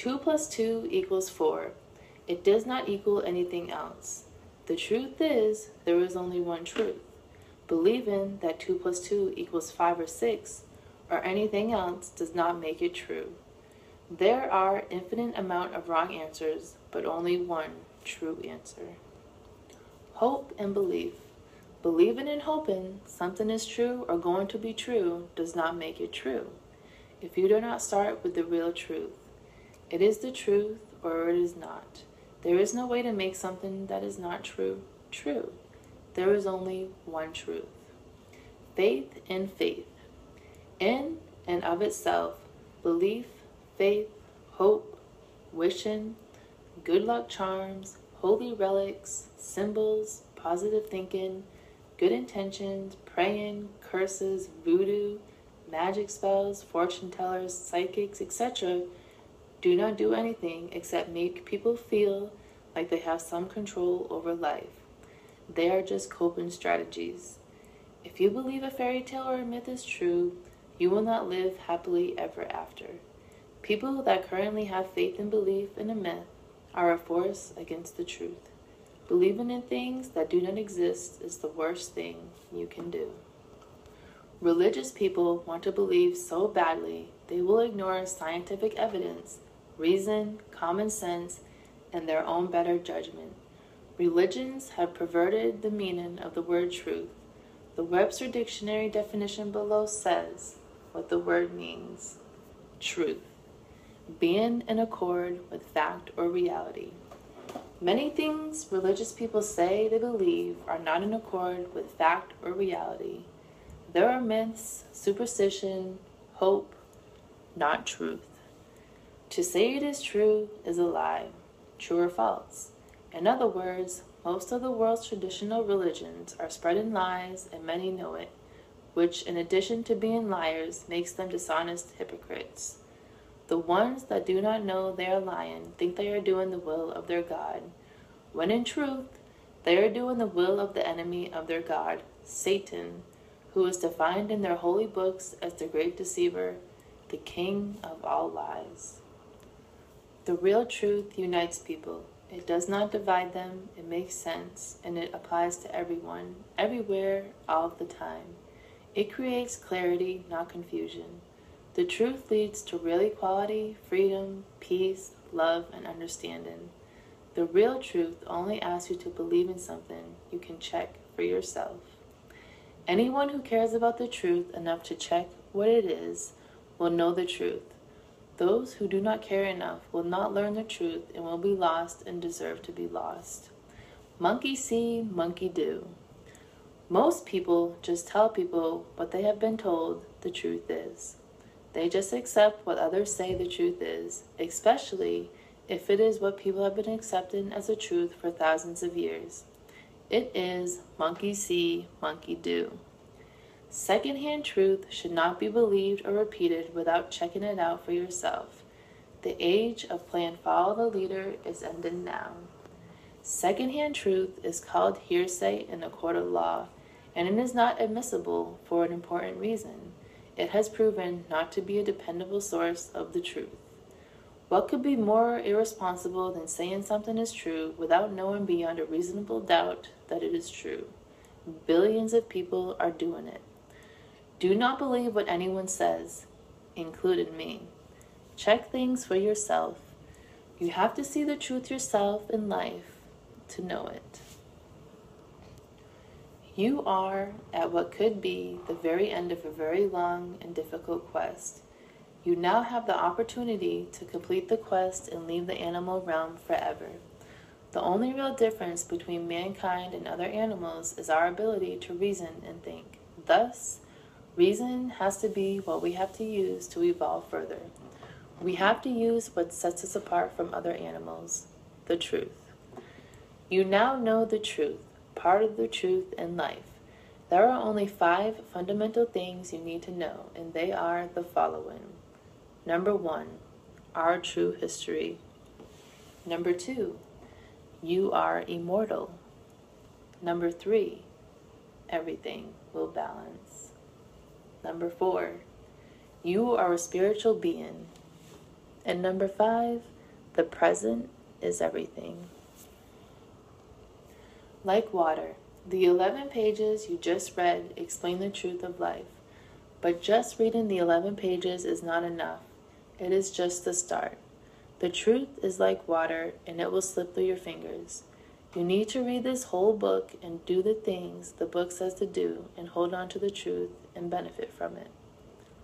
2 plus 2 equals 4. It does not equal anything else. The truth is, there is only one truth. Believing that 2 plus 2 equals 5 or 6, or anything else, does not make it true. There are infinite amount of wrong answers, but only one true answer. Hope and belief. Believing and hoping something is true or going to be true does not make it true. If you do not start with the real truth, it is the truth or it is not. There is no way to make something that is not true, true. There is only one truth. Faith and faith. In and of itself, belief, faith, hope, wishing, good luck charms, holy relics, symbols, positive thinking, good intentions, praying, curses, voodoo, magic spells, fortune tellers, psychics, etc. do not do anything except make people feel like they have some control over life. They are just coping strategies. If you believe a fairy tale or a myth is true, you will not live happily ever after. People that currently have faith and belief in a myth are a force against the truth. Believing in things that do not exist is the worst thing you can do. Religious people want to believe so badly they will ignore scientific evidence, reason, common sense, and their own better judgment. Religions have perverted the meaning of the word truth. The Webster Dictionary definition below says what the word means: truth, being in accord with fact or reality. Many things religious people say they believe are not in accord with fact or reality. There are myths, superstition, hope, not truth. To say it is true is a lie, true or false. In other words, most of the world's traditional religions are spreading lies and many know it, which in addition to being liars makes them dishonest hypocrites. The ones that do not know they are lying think they are doing the will of their God, when in truth, they are doing the will of the enemy of their God, Satan, who is defined in their holy books as the great deceiver, the king of all lies. The real truth unites people. It does not divide them, it makes sense, and it applies to everyone, everywhere, all the time. It creates clarity, not confusion. The truth leads to real equality, freedom, peace, love, and understanding. The real truth only asks you to believe in something you can check for yourself. Anyone who cares about the truth enough to check what it is will know the truth. Those who do not care enough will not learn the truth and will be lost and deserve to be lost. Monkey see, monkey do. Most people just tell people what they have been told the truth is. They just accept what others say the truth is, especially if it is what people have been accepting as a truth for thousands of years. It is monkey see, monkey do. Secondhand truth should not be believed or repeated without checking it out for yourself. The age of playing follow the leader is ending now. Secondhand truth is called hearsay in a court of law, and it is not admissible for an important reason. It has proven not to be a dependable source of the truth. What could be more irresponsible than saying something is true without knowing beyond a reasonable doubt that it is true? Billions of people are doing it. Do not believe what anyone says, including me. Check things for yourself. You have to see the truth yourself in life to know it. You are at what could be the very end of a very long and difficult quest. You now have the opportunity to complete the quest and leave the animal realm forever. The only real difference between mankind and other animals is our ability to reason and think. Thus, reason has to be what we have to use to evolve further. We have to use what sets us apart from other animals, the truth. You now know the truth, part of the truth in life. There are only 5 fundamental things you need to know, and they are the following. Number 1, our true history. Number 2, you are immortal. Number 3, everything will balance. Number 4, you are a spiritual being. And number 5, the present is everything. Like water, the 11 pages you just read explain the truth of life. But just reading the 11 pages is not enough. It is just the start. The truth is like water, and it will slip through your fingers. You need to read this whole book and do the things the book says to do and hold on to the truth and benefit from it.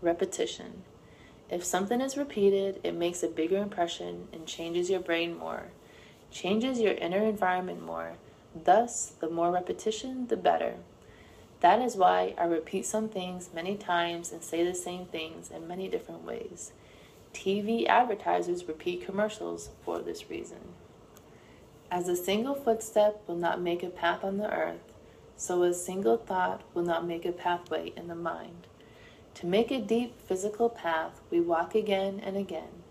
Repetition. If something is repeated, it makes a bigger impression and changes your brain more, changes your inner environment more. Thus, the more repetition, the better. That is why I repeat some things many times and say the same things in many different ways. TV advertisers repeat commercials for this reason. As a single footstep will not make a path on the earth, so a single thought will not make a pathway in the mind. To make a deep physical path, we walk again and again.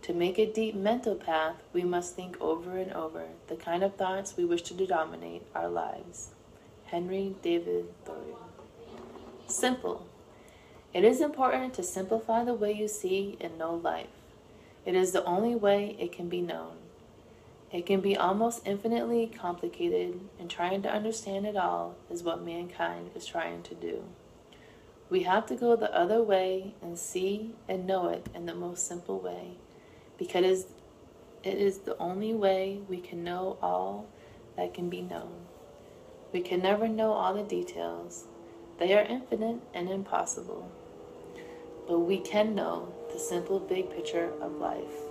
To make a deep mental path, we must think over and over the kind of thoughts we wish to dominate our lives. Henry David Thoreau. Simple. It is important to simplify the way you see and know life. It is the only way it can be known. It can be almost infinitely complicated, and trying to understand it all is what mankind is trying to do. We have to go the other way and see and know it in the most simple way, because it is the only way we can know all that can be known. We can never know all the details. They are infinite and impossible. But we can know the simple big picture of life.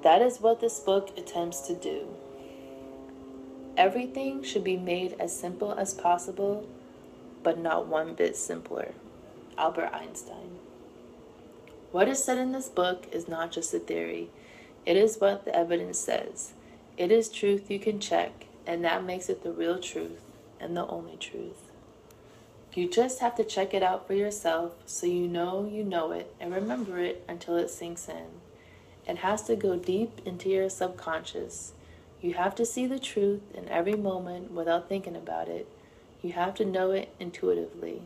That is what this book attempts to do. Everything should be made as simple as possible, but not one bit simpler. Albert Einstein. What is said in this book is not just a theory. It is what the evidence says. It is truth you can check, and that makes it the real truth and the only truth. You just have to check it out for yourself so you know it and remember it until it sinks in. It has to go deep into your subconscious. You have to see the truth in every moment without thinking about it. You have to know it intuitively.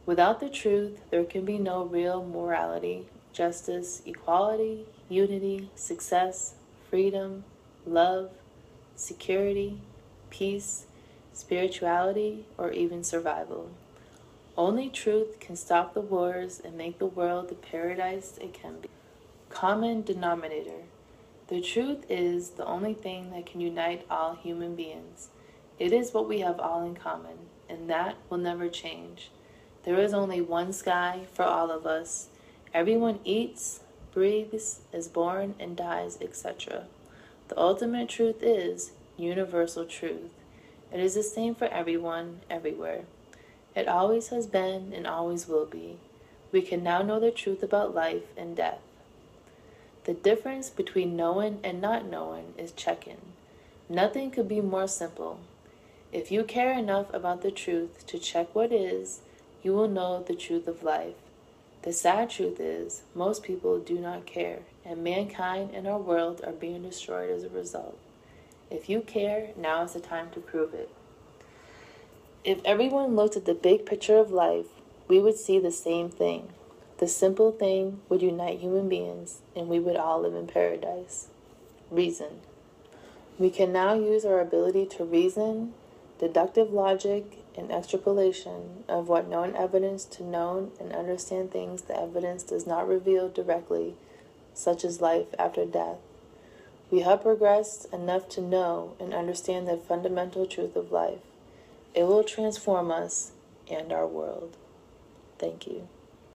Without the truth, there can be no real morality, justice, equality, unity, success, freedom, love, security, peace, spirituality, or even survival. Only truth can stop the wars and make the world the paradise it can be. Common denominator. The truth is the only thing that can unite all human beings. It is what we have all in common, and that will never change. There is only one sky for all of us. Everyone eats, breathes, is born, and dies, etc. The ultimate truth is universal truth. It is the same for everyone, everywhere. It always has been and always will be. We can now know the truth about life and death. The difference between knowing and not knowing is checking. Nothing could be more simple. If you care enough about the truth to check what is, you will know the truth of life. The sad truth is, most people do not care, and mankind and our world are being destroyed as a result. If you care, now is the time to prove it. If everyone looked at the big picture of life, we would see the same thing. The simple thing would unite human beings, and we would all live in paradise. Reason. We can now use our ability to reason, deductive logic, and extrapolation of what known evidence to known and understand things the evidence does not reveal directly, such as life after death. We have progressed enough to know and understand the fundamental truth of life. It will transform us and our world. Thank you.